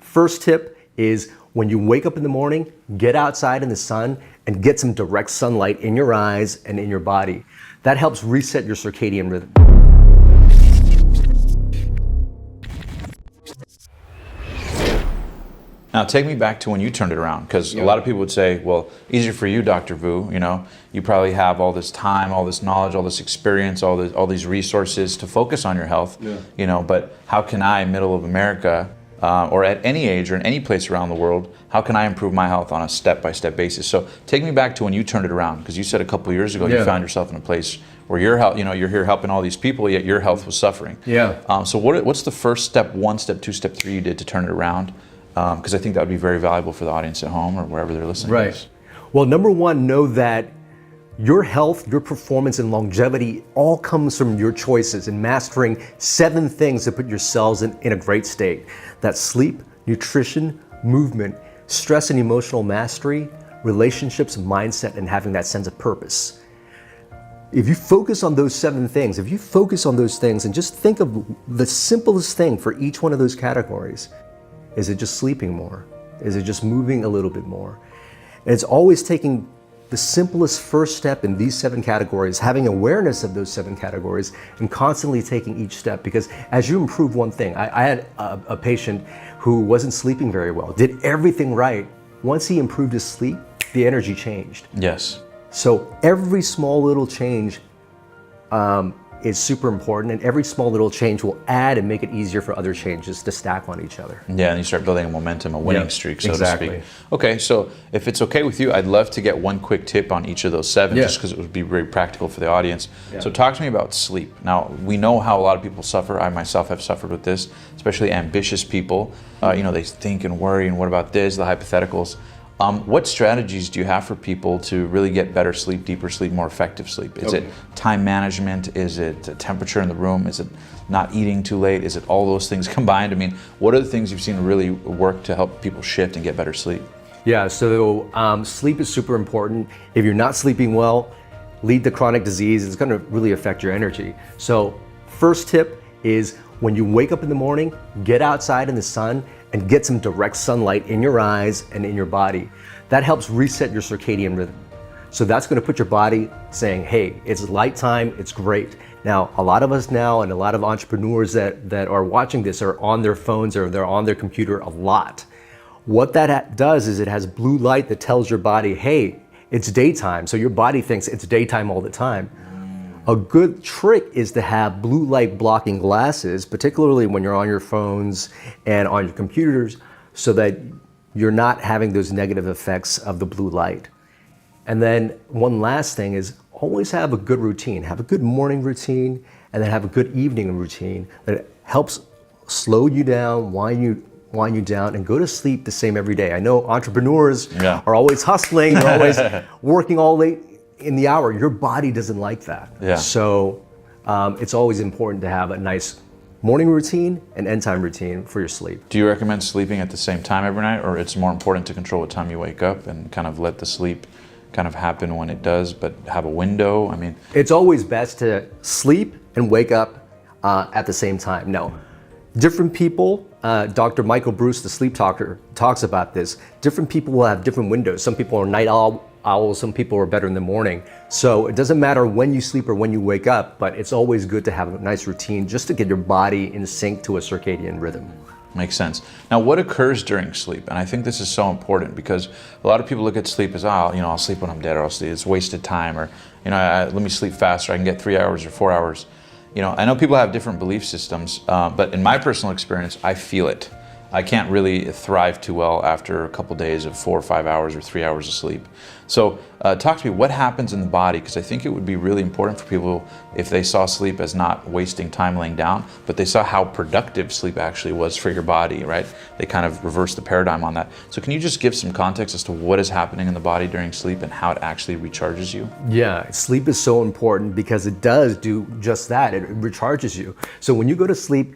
First tip is when you wake up in the morning, get outside in the sun and get some direct sunlight in your eyes and in your body. That helps reset your circadian rhythm. Now take me back to when you turned it around, because a lot of people would say, well, easier for you, Dr. Vuu, you probably have all this time, all this knowledge, all this experience, all these resources to focus on your health, but how can I, middle of America, or at any age or in any place around the world, how can I improve my health on a step-by-step basis? So take me back to when you turned it around, because you said a couple of years ago you found yourself in a place where you're here helping all these people, yet your health was suffering. So what's the first step, 1, step 2, step 3 you did to turn it around? Because I think that would be very valuable for the audience at home or wherever they're listening. Right. Well, number one, know that your health, your performance, and longevity all comes from your choices and mastering 7 things to put your cells in a great state. That's sleep, nutrition, movement, stress and emotional mastery, relationships, mindset, and having that sense of purpose. If you focus on those 7 things, and just think of the simplest thing for each one of those categories. Is it just sleeping more? Is it just moving a little bit more? And it's always taking the simplest first step in these 7 categories, having awareness of those 7 categories, and constantly taking each step. Because as you improve one thing, I had a patient who wasn't sleeping very well, did everything right. Once he improved his sleep, the energy changed. Yes. So every small little change is super important, and every small little change will add and make it easier for other changes to stack on each other. Yeah, and you start building a momentum, a winning streak, so to speak. Okay, so if it's okay with you, I'd love to get one quick tip on each of those 7, just because it would be very practical for the audience. So talk to me about sleep. Now, we know how a lot of people suffer. I myself have suffered with this, especially ambitious people. They think and worry, and what about this, the hypotheticals. What strategies do you have for people to really get better sleep, deeper sleep, more effective sleep? Is it time management? Is it temperature in the room? Is it not eating too late? Is it all those things combined? I mean, what are the things you've seen really work to help people shift and get better sleep? Yeah, so sleep is super important. If you're not sleeping well, lead to chronic disease. It's going to really affect your energy. So first tip is when you wake up in the morning, get outside in the sun and get some direct sunlight in your eyes and in your body. That helps reset your circadian rhythm. So that's going to put your body saying, hey, it's light time, it's great. Now, a lot of us now and a lot of entrepreneurs that are watching this are on their phones or they're on their computer a lot. What that does is it has blue light that tells your body, hey, it's daytime. So your body thinks it's daytime all the time. A good trick is to have blue light blocking glasses, particularly when you're on your phones and on your computers, so that you're not having those negative effects of the blue light. And then one last thing is always have a good routine. Have a good morning routine, and then have a good evening routine that helps slow you down, wind you down, and go to sleep the same every day. I know entrepreneurs are always hustling, they're always working all late in the hour. Your body doesn't like that. So it's always important to have a nice morning routine and end time routine for your sleep. Do you recommend sleeping at the same time every night, or it's more important to control what time you wake up and kind of let the sleep kind of happen when it does, but have a window? I mean, it's always best to sleep and wake up at the same time. No, different people, Dr. Michael Breus, the sleep talker, talks about this. Different people will have different windows. Some people are night owls, some people are better in the morning. So it doesn't matter when you sleep or when you wake up, but it's always good to have a nice routine just to get your body in sync to a circadian rhythm. Makes sense. Now, what occurs during sleep? And I think this is so important because a lot of people look at sleep as, I'll sleep when I'm dead, or it's wasted time, or let me sleep faster. I can get 3 hours or 4 hours. I know people have different belief systems, but in my personal experience, I feel it. I can't really thrive too well after a couple days of 4 or 5 hours or 3 hours of sleep. So talk to me, what happens in the body? Because I think it would be really important for people if they saw sleep as not wasting time laying down, but they saw how productive sleep actually was for your body, right? They kind of reversed the paradigm on that. So can you just give some context as to what is happening in the body during sleep and how it actually recharges you? Yeah, sleep is so important because it does do just that. It recharges you. So when you go to sleep,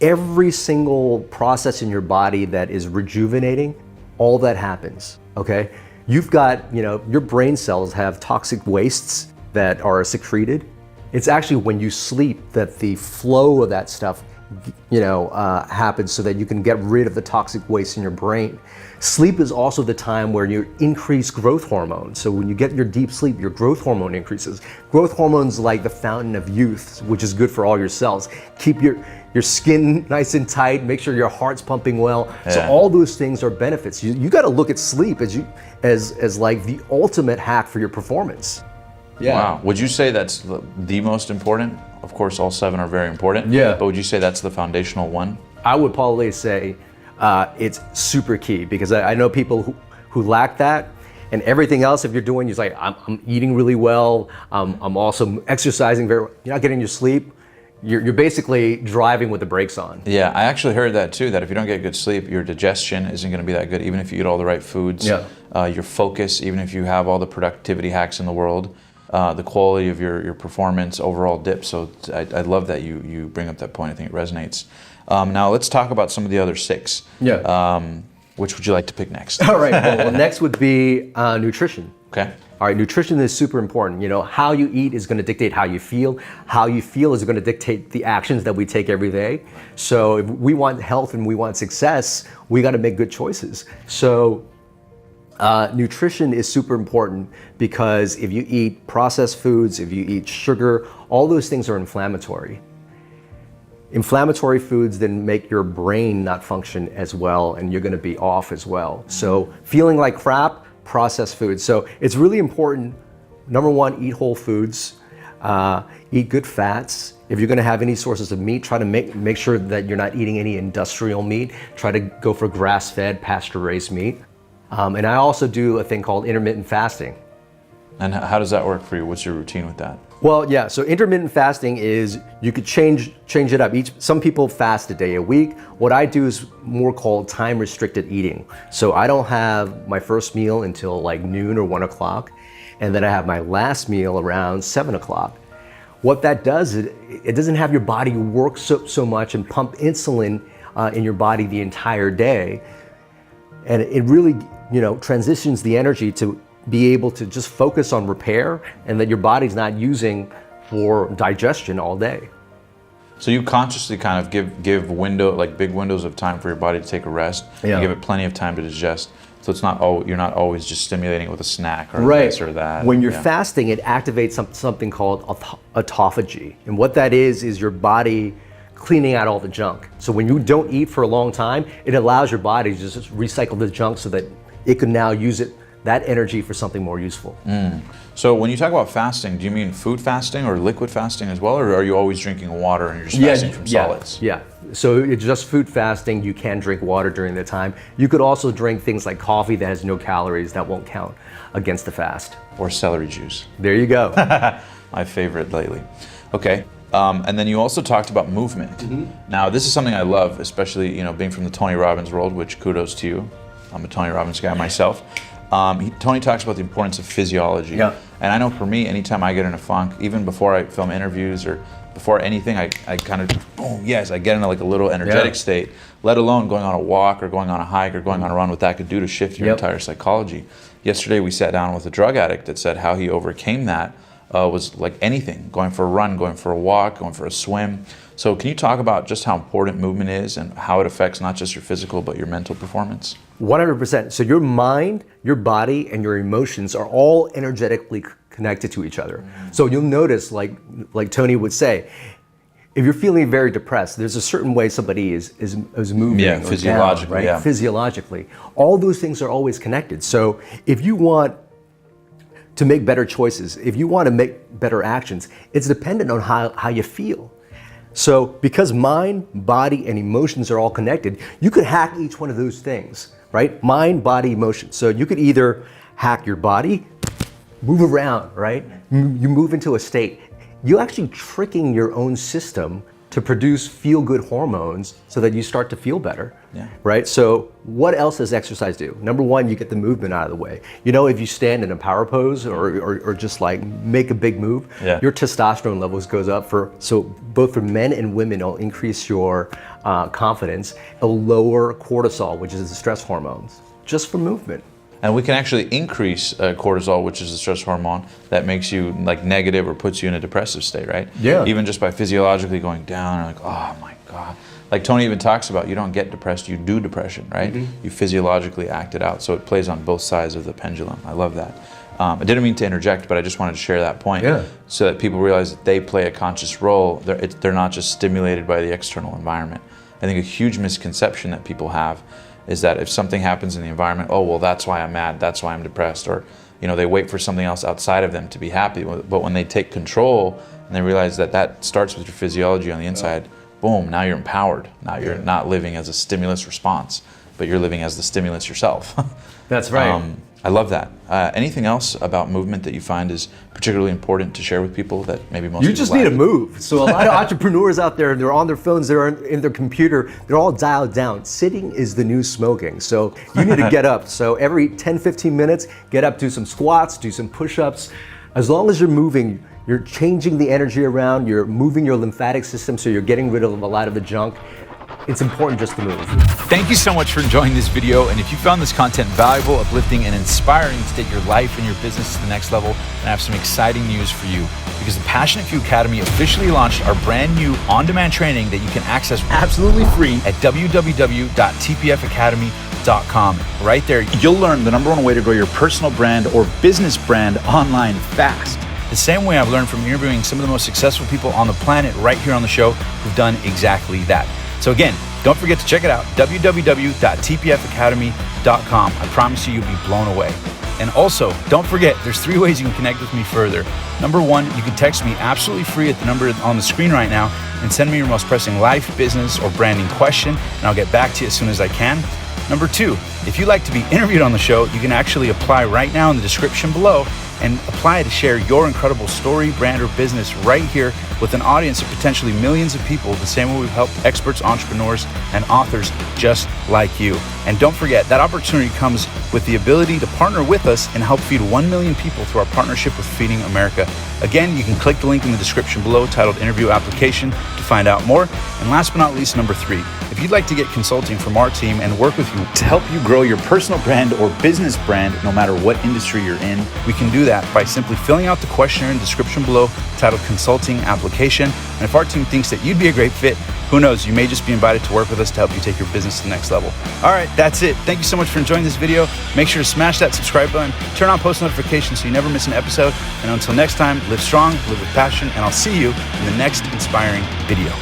every single process in your body that is rejuvenating, all that happens, okay? You've got, your brain cells have toxic wastes that are secreted. It's actually when you sleep that the flow of that stuff happens so that you can get rid of the toxic waste in your brain. Sleep is also the time where you increase growth hormones. So when you get your deep sleep, your growth hormone increases. Growth hormones like the fountain of youth, which is good for all your cells. Keep your skin nice and tight, make sure your heart's pumping well. Yeah. So all those things are benefits. You got to look at sleep as like the ultimate hack for your performance. Yeah. Wow. Would you say that's the most important? Of course, all 7 are very important. Yeah. But would you say that's the foundational one? I would probably say it's super key, because I know people who lack that, and everything else, if you're doing, you're like, I'm eating really well, I'm also exercising very well, you're not getting your sleep, you're basically driving with the brakes on. Yeah, I actually heard that too, that if you don't get good sleep, your digestion isn't going to be that good, even if you eat all the right foods. Yeah. Your focus, even if you have all the productivity hacks in the world, the quality of your performance overall dips. So I love that you bring up that point. I think it resonates. Now let's talk about some of the other 6. Yeah. Which would you like to pick next? All right. Well, next would be nutrition. Okay. All right. Nutrition is super important. How you eat is going to dictate how you feel. How you feel is going to dictate the actions that we take every day. So if we want health and we want success, we got to make good choices. So nutrition is super important, because if you eat processed foods, if you eat sugar, all those things are inflammatory. Inflammatory foods then make your brain not function as well, and you're going to be off as well. So feeling like crap, processed foods. So it's really important, number 1, eat whole foods, eat good fats. If you're going to have any sources of meat, try to make sure that you're not eating any industrial meat. Try to go for grass-fed, pasture-raised meat. And I also do a thing called intermittent fasting. And how does that work for you? What's your routine with that? Well, yeah, so intermittent fasting is, you could change it up. Some people fast a day a week. What I do is more called time restricted eating. So I don't have my first meal until like noon or 1 o'clock, and then I have my last meal around 7 o'clock. What that does is it doesn't have your body work so much and pump insulin in your body the entire day. And it really, transitions the energy to be able to just focus on repair, and that your body's not using for digestion all day. So you consciously kind of give big windows of time for your body to take a rest. Yeah. You give it plenty of time to digest. So it's not you're not always just stimulating it with a snack or this or that. When you're fasting, it activates something called autophagy. And what that is your body cleaning out all the junk. So when you don't eat for a long time, it allows your body to just recycle the junk so that it can now use that energy for something more useful. So when you talk about fasting, do you mean food fasting or liquid fasting as well, or are you always drinking water and you're just fasting from solids? Yeah, so it's just food fasting. You can drink water during the time. You could also drink things like coffee that has no calories, that won't count against the fast. Or celery juice. There you go. My favorite lately. Okay. And then you also talked about movement. Mm-hmm. Now this is something I love, especially being from the Tony Robbins world, which kudos to you. I'm a Tony Robbins guy myself. Tony talks about the importance of physiology. Yeah. And I know for me, anytime I get in a funk, even before I film interviews or before anything, I kind of, boom, yes, I get into like a little energetic state, let alone going on a walk or going on a hike or going on a run, what that could do to shift your entire psychology. Yesterday we sat down with a drug addict that said how he overcame that was like anything, going for a run, going for a walk, going for a swim. So can you talk about just how important movement is and how it affects not just your physical but your mental performance? 100%. So your mind, your body, and your emotions are all energetically connected to each other. So you'll notice, like Tony would say, if you're feeling very depressed, there's a certain way somebody is moving. Yeah, physiologically. Down, right? Yeah. Physiologically. All those things are always connected. So if you want to make better choices, if you want to make better actions, it's dependent on how you feel. So because mind, body, and emotions are all connected, you could hack each one of those things, right? Mind, body, emotion. So you could either hack your body, move around, right? You move into a state. You're actually tricking your own system to produce feel-good hormones so that you start to feel better, right? So what else does exercise do? Number one, you get the movement out of the way. If you stand in a power pose or just like make a big move, your testosterone levels goes up so both for men and women, it'll increase your confidence. It'll lower cortisol, which is the stress hormones, just for movement. And we can actually increase cortisol, which is the stress hormone that makes you like negative or puts you in a depressive state, right? Yeah. Even just by physiologically going down, and like, oh my like Tony even talks about, you don't get depressed, you do depression, right? You physiologically act it out. So it plays on both sides of the pendulum. I love that. I didn't mean to interject, but I just wanted to share that point so that people realize that they play a conscious role. They're not just stimulated by the external environment. I think a huge misconception that people have is that if something happens in the environment, oh, well, that's why I'm mad, that's why I'm depressed, or they wait for something else outside of them to be happy. But when they take control and they realize that that starts with your physiology on the inside, boom, now you're empowered. Now you're not living as a stimulus response, but you're living as the stimulus yourself. That's right. I love that. Anything else about movement that you find is particularly important to share with people that maybe most You people just lack? need to move. So a lot of entrepreneurs out there, they're on their phones, they're in their computer, they're all dialed down. Sitting is the new smoking. So you need to get up. So every 10, 15 minutes, get up, do some squats, do some push-ups. As long as you're moving, you're changing the energy around, you're moving your lymphatic system, so you're getting rid of a lot of the junk. It's important just to move. Thank you so much for enjoying this video. And if you found this content valuable, uplifting, and inspiring to take your life and your business to the next level, then I have some exciting news for you. Because the Passionate Few Academy officially launched our brand new on-demand training that you can access absolutely free at www.tpfacademy.com. Right there, you'll learn the #1 way to grow your personal brand or business brand online fast. The same way I've learned from interviewing some of the most successful people on the planet right here on the show who've done exactly that. So again, don't forget to check it out, www.tpfacademy.com. I promise you, you'll be blown away. And also, don't forget, there's 3 ways you can connect with me further. #1, you can text me absolutely free at the number on the screen right now and send me your most pressing life, business, or branding question, and I'll get back to you as soon as I can. #2, if you'd like to be interviewed on the show, you can actually apply right now in the description below and apply to share your incredible story, brand, or business right here with an audience of potentially millions of people, the same way we've helped experts, entrepreneurs, and authors just like you. And don't forget, that opportunity comes with the ability to partner with us and help feed 1 million people through our partnership with Feeding America. Again, you can click the link in the description below titled Interview Application to find out more. And last but not least, #3, if you'd like to get consulting from our team and work with you to help you grow your personal brand or business brand, no matter what industry you're in, we can do that by simply filling out the questionnaire in the description below titled Consulting Application. And if our team thinks that you'd be a great fit, who knows, you may just be invited to work with us to help you take your business to the next level. All right, that's it. Thank you so much for enjoying this video. Make sure to smash that subscribe button, turn on post notifications so you never miss an episode. And until next time, live strong, live with passion, and I'll see you in the next inspiring video.